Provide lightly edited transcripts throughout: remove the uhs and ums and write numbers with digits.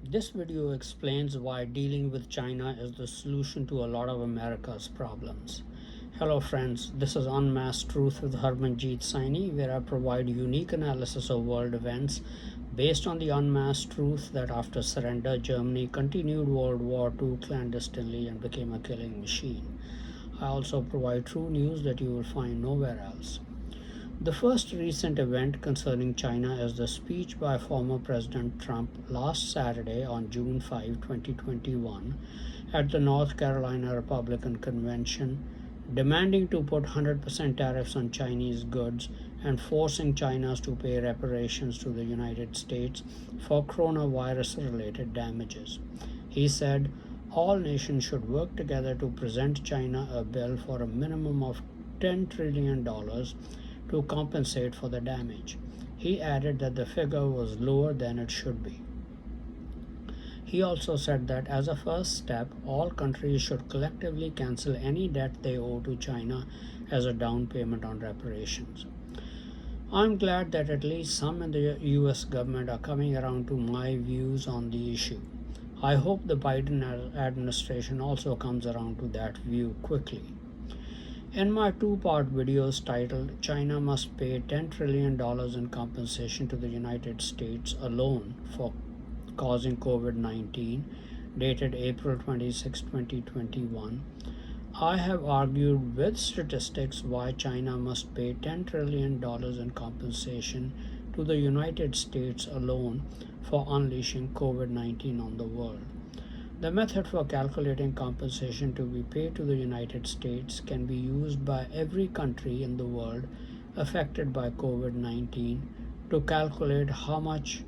This video explains why dealing with China is the solution to a lot of America's problems. Hello friends, this is Unmasked Truth with Harmanjeet Saini, where I provide unique analysis of world events based on the unmasked truth that after surrender, Germany continued World War II clandestinely and became a killing machine. I also provide true news that you will find nowhere else. The first recent event concerning China is the speech by former President Trump last Saturday on June 5, 2021, at the North Carolina Republican Convention, demanding to put 100% tariffs on Chinese goods and forcing China to pay reparations to the United States for coronavirus related damages. He said all nations should work together to present China a bill for a minimum of $10 trillion to compensate for the damage. He added that the figure was lower than it should be. He also said that as a first step, all countries should collectively cancel any debt they owe to China as a down payment on reparations. I'm glad that at least some in the US government are coming around to my views on the issue. I hope the Biden administration also comes around to that view quickly. In my two-part videos titled China Must Pay $10 Trillion in Compensation to the United States Alone for Causing COVID-19, dated April 26, 2021, I have argued with statistics why China must pay $10 trillion in compensation to the United States alone for unleashing COVID-19 on the world. The method for calculating compensation to be paid to the United States can be used by every country in the world affected by COVID-19 to calculate how much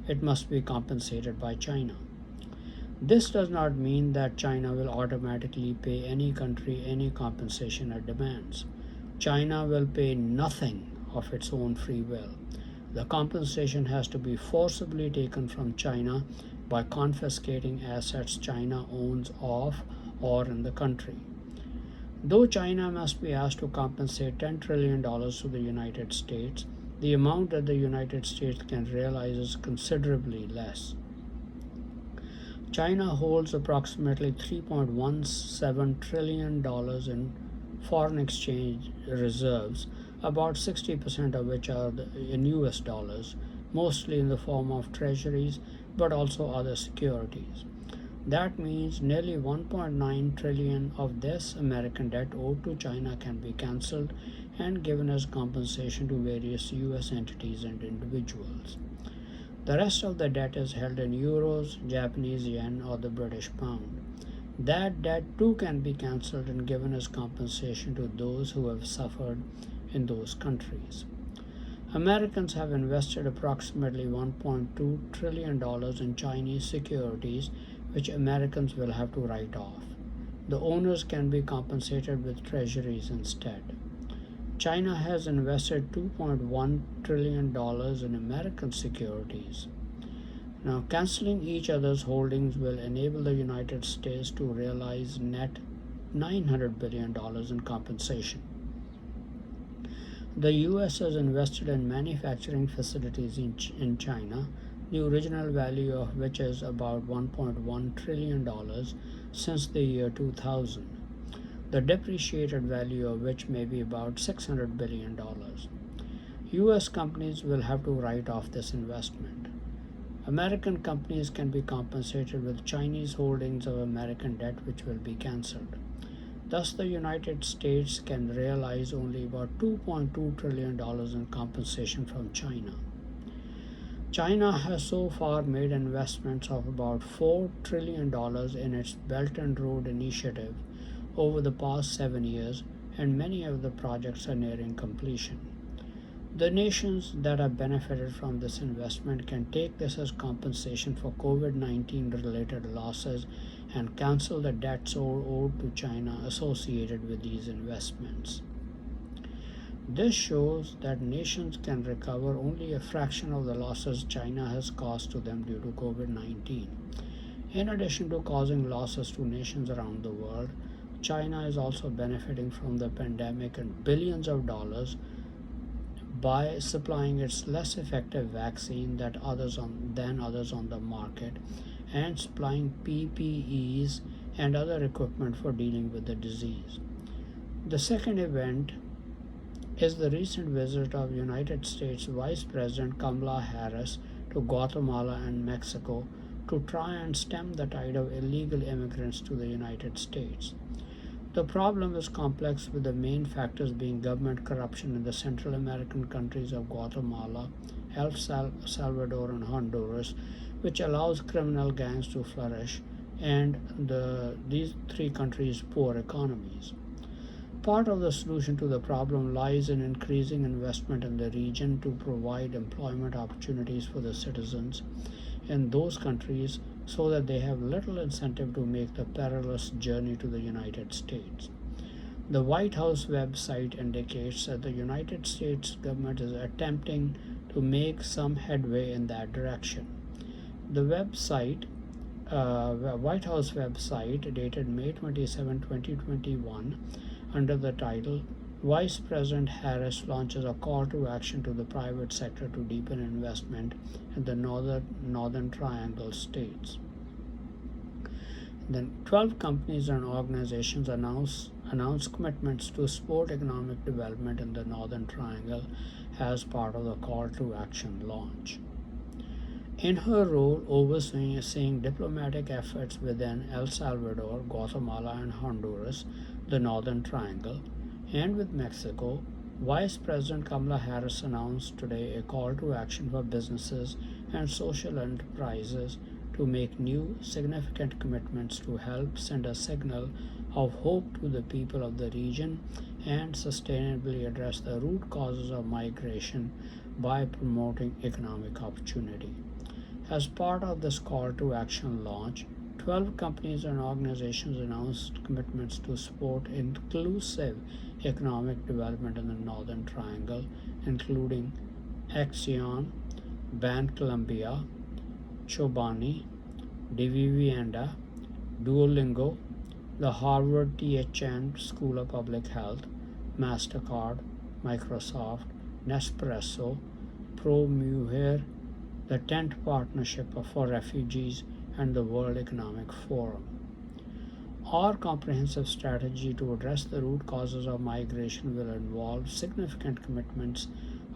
it must be compensated by China. This does not mean that China will automatically pay any country any compensation it demands. China will pay nothing of its own free will. The compensation has to be forcibly taken from China by confiscating assets China owns of or in the country. Though China must be asked to compensate $10 trillion to the United States, the amount that the United States can realize is considerably less. China holds approximately $3.17 trillion in foreign exchange reserves, about 60% of which are in US dollars, mostly in the form of treasuries, but also other securities. That means nearly 1.9 trillion of this American debt owed to China can be cancelled and given as compensation to various US entities and individuals. The rest of the debt is held in euros, Japanese yen, or the British pound. That debt too can be cancelled and given as compensation to those who have suffered in those countries. Americans have invested approximately $1.2 trillion in Chinese securities, which Americans will have to write off. The owners can be compensated with treasuries instead. China has invested $2.1 trillion in American securities. Now, canceling each other's holdings will enable the United States to realize net $900 billion in compensation. The US has invested in manufacturing facilities in China, the original value of which is about $1.1 trillion since the year 2000, the depreciated value of which may be about $600 billion. US companies will have to write off this investment. American companies can be compensated with Chinese holdings of American debt, which will be cancelled. Thus, the United States can realize only about $2.2 trillion in compensation from China. China has so far made investments of about $4 trillion in its Belt and Road Initiative over the past 7 years, and many of the projects are nearing completion. The nations that have benefited from this investment can take this as compensation for COVID-19 related losses and cancel the debts owed to China associated with these investments. This shows that nations can recover only a fraction of the losses China has caused to them due to COVID-19. In addition to causing losses to nations around the world, China is also benefiting from the pandemic and billions of dollars by supplying its less effective vaccine than others on the market and supplying PPEs and other equipment for dealing with the disease. The second event is the recent visit of United States Vice President Kamala Harris to Guatemala and Mexico to try and stem the tide of illegal immigrants to the United States. The problem is complex, with the main factors being government corruption in the Central American countries of Guatemala, El Salvador, and Honduras, which allows criminal gangs to flourish, and these three countries' poor economies. Part of the solution to the problem lies in increasing investment in the region to provide employment opportunities for the citizens in those countries so that they have little incentive to make the perilous journey to the United States. The White House website indicates that the United States government is attempting to make some headway in that direction. The White House website, dated May 27, 2021, under the title Vice President Harris launches a call to action to the private sector to deepen investment in the Northern Triangle states. Then 12 companies and organizations announced commitments to support economic development in the Northern Triangle as part of the call to action launch. In her role overseeing diplomatic efforts within El Salvador, Guatemala, and Honduras, the Northern Triangle, and with Mexico, Vice President Kamala Harris announced today a call to action for businesses and social enterprises to make new, significant commitments to help send a signal of hope to the people of the region and sustainably address the root causes of migration by promoting economic opportunity. As part of this call to action launch, 12 companies and organizations announced commitments to support inclusive economic development in the Northern Triangle, including Axion, Bancolombia, Chobani, Divivienda, Duolingo, the Harvard THN School of Public Health, MasterCard, Microsoft, Nespresso, ProMujer, the Tent Partnership for Refugees, and the World Economic Forum. Our comprehensive strategy to address the root causes of migration will involve significant commitments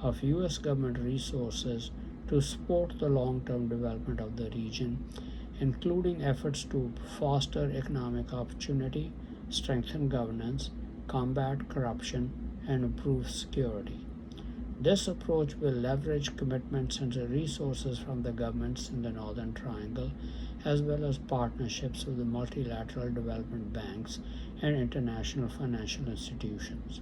of U.S. government resources to support the long-term development of the region, including efforts to foster economic opportunity, strengthen governance, combat corruption, and improve security. This approach will leverage commitments and resources from the governments in the Northern Triangle, as well as partnerships with the multilateral development banks and international financial institutions.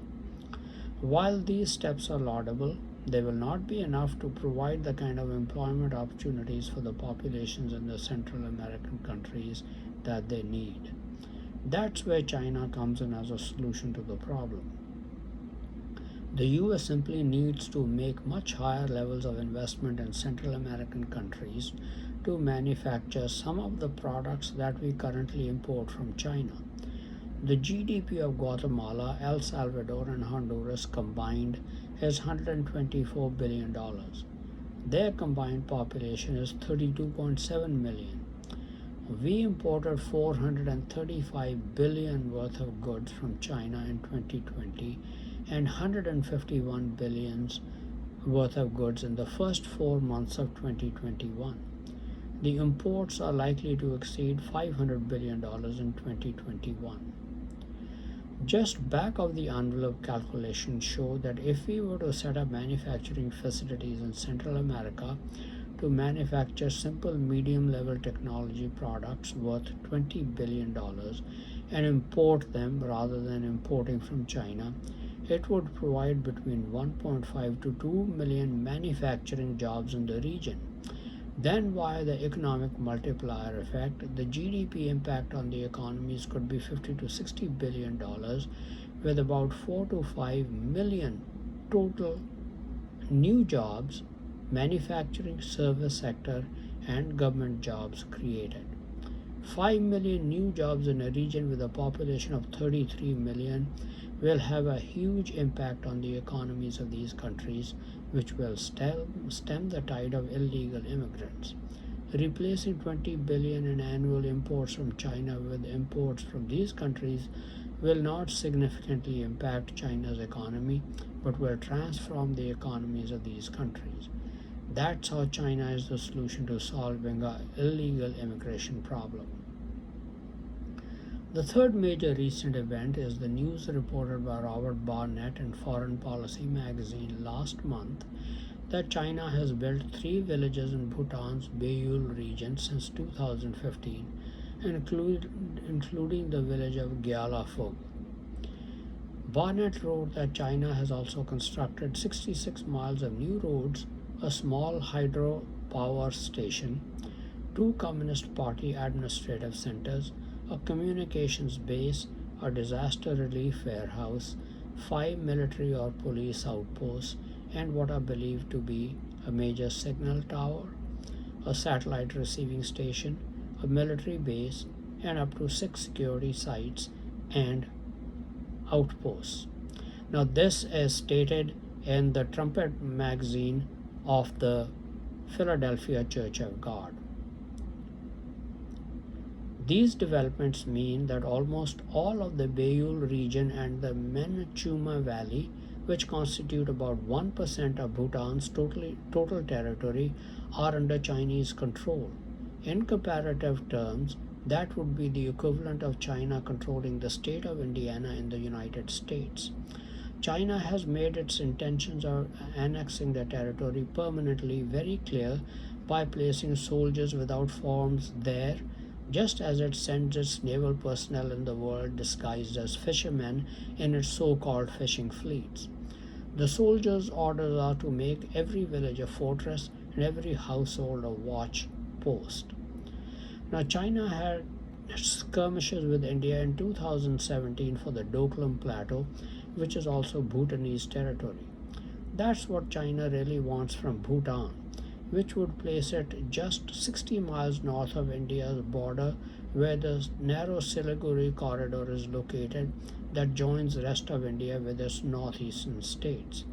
While these steps are laudable, they will not be enough to provide the kind of employment opportunities for the populations in the Central American countries that they need. That's where China comes in as a solution to the problem. The US simply needs to make much higher levels of investment in Central American countries to manufacture some of the products that we currently import from China. The GDP of Guatemala, El Salvador, and Honduras combined is $124 billion. Their combined population is 32.7 million. We imported $435 billion worth of goods from China in 2020 and $151 billion worth of goods in the first 4 months of 2021. The imports are likely to exceed $500 billion in 2021. Just back of the envelope calculations show that if we were to set up manufacturing facilities in Central America to manufacture simple medium-level technology products worth $20 billion and import them rather than importing from China, it would provide between 1.5 to 2 million manufacturing jobs in the region. Then, via the economic multiplier effect, the GDP impact on the economies could be $50 to $60 billion, with about 4 to 5 million total new jobs, manufacturing, service sector, and government jobs created. 5 million new jobs in a region with a population of 33 million will have a huge impact on the economies of these countries, which will stem the tide of illegal immigrants. Replacing 20 billion in annual imports from China with imports from these countries will not significantly impact China's economy but will transform the economies of these countries. That's how China is the solution to solving our illegal immigration problem. The third major recent event is the news reported by Robert Barnett in Foreign Policy magazine last month that China has built three villages in Bhutan's Beiyul region since 2015, including the village of Gyalafug. Barnett wrote that China has also constructed 66 miles of new roads, a small hydro power station, two Communist Party administrative centers, a communications base, a disaster relief warehouse, five military or police outposts, and what are believed to be a major signal tower, a satellite receiving station, a military base, and up to 6 security sites and outposts. Now, this is stated in the Trumpet magazine of the Philadelphia Church of God. These developments mean that almost all of the Beiyul region and the Menachuma Valley, which constitute about 1% of Bhutan's total territory, are under Chinese control. In comparative terms, that would be the equivalent of China controlling the state of Indiana in the United States. China has made its intentions of annexing the territory permanently very clear by placing soldiers without forms there, just as it sends its naval personnel in the world disguised as fishermen in its so-called fishing fleets. The soldiers' orders are to make every village a fortress and every household a watch post. Now, China had skirmishes with India in 2017 for the Doklam Plateau, which is also Bhutanese territory. That's what China really wants from Bhutan, which would place it just 60 miles north of India's border, where the narrow Siliguri corridor is located that joins the rest of India with its northeastern states.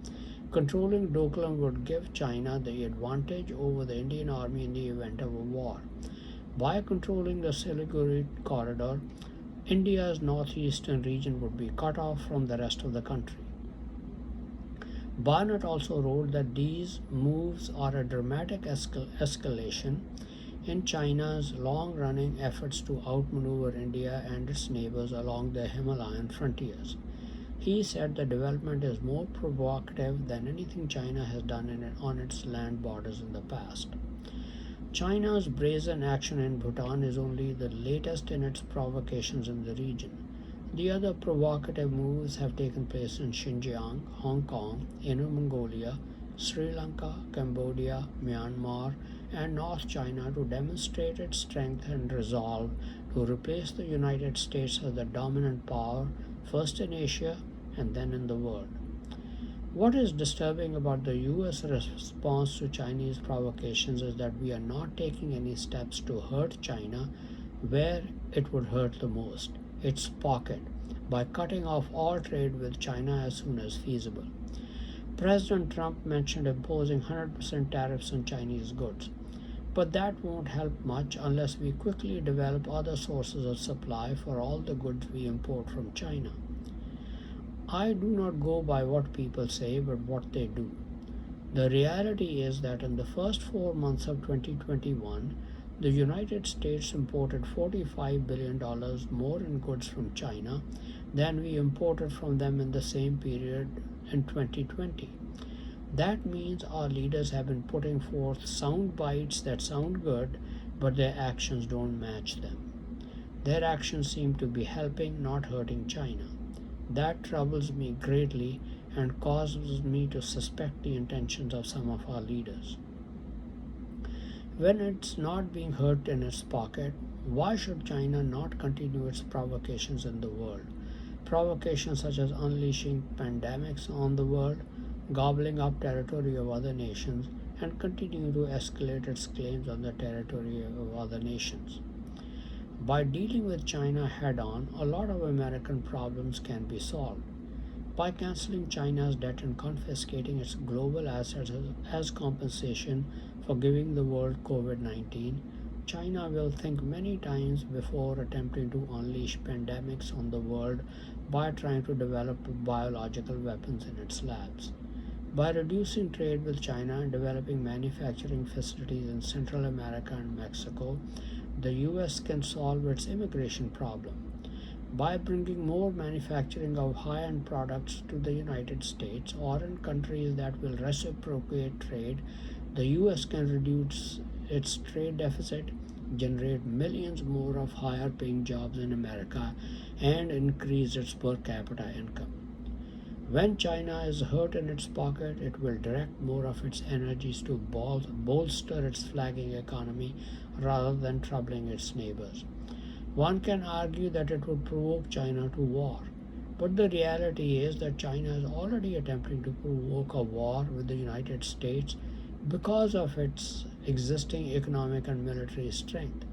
Controlling Doklam would give China the advantage over the Indian army in the event of a war. By controlling the Siliguri corridor, India's northeastern region would be cut off from the rest of the country. Barnett also wrote that these moves are a dramatic escalation in China's long-running efforts to outmaneuver India and its neighbors along the Himalayan frontiers. He said the development is more provocative than anything China has done on its land borders in the past. China's brazen action in Bhutan is only the latest in its provocations in the region. The other provocative moves have taken place in Xinjiang, Hong Kong, Inner Mongolia, Sri Lanka, Cambodia, Myanmar, and North China to demonstrate its strength and resolve to replace the United States as the dominant power, first in Asia and then in the world. What is disturbing about the US response to Chinese provocations is that we are not taking any steps to hurt China where it would hurt the most, its pocket, by cutting off all trade with China as soon as feasible. President Trump mentioned imposing 100% tariffs on Chinese goods, but that won't help much unless we quickly develop other sources of supply for all the goods we import from China. I do not go by what people say, but what they do. The reality is that in the first 4 months of 2021, the United States imported $45 billion more in goods from China than we imported from them in the same period in 2020. That means our leaders have been putting forth sound bites that sound good, but their actions don't match them. Their actions seem to be helping, not hurting China. That troubles me greatly and causes me to suspect the intentions of some of our leaders. When it's not being hurt in its pocket, why should China not continue its provocations in the world? Provocations such as unleashing pandemics on the world, gobbling up territory of other nations, and continue to escalate its claims on the territory of other nations. By dealing with China head-on, a lot of American problems can be solved. By canceling China's debt and confiscating its global assets as compensation for giving the world COVID-19, China will think many times before attempting to unleash pandemics on the world by trying to develop biological weapons in its labs. By reducing trade with China and developing manufacturing facilities in Central America and Mexico, the US can solve its immigration problem. By bringing more manufacturing of high end products to the United States or in countries that will reciprocate trade, the US can reduce its trade deficit, generate millions more of higher paying jobs in America, and increase its per capita income. When China is hurt in its pocket, it will direct more of its energies to bolster its flagging economy rather than troubling its neighbors. One can argue that it would provoke China to war, but the reality is that China is already attempting to provoke a war with the United States because of its existing economic and military strength,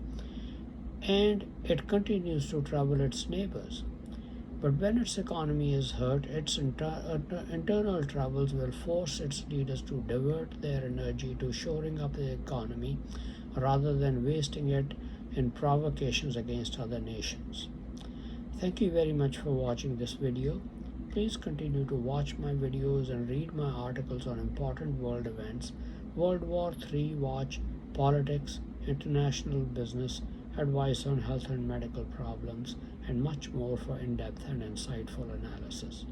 and it continues to trouble its neighbors. But when its economy is hurt, its internal troubles will force its leaders to divert their energy to shoring up the economy rather than wasting it in provocations against other nations. Thank you very much for watching this video. Please continue to watch my videos and read my articles on important world events, World War III watch, politics, international business, advice on health and medical problems, and much more for in-depth and insightful analysis.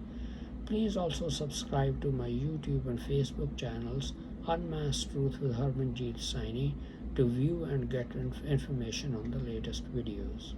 Please also subscribe to my YouTube and Facebook channels, Unmasked Truth with Harmanjeet Saini, to view and get information on the latest videos.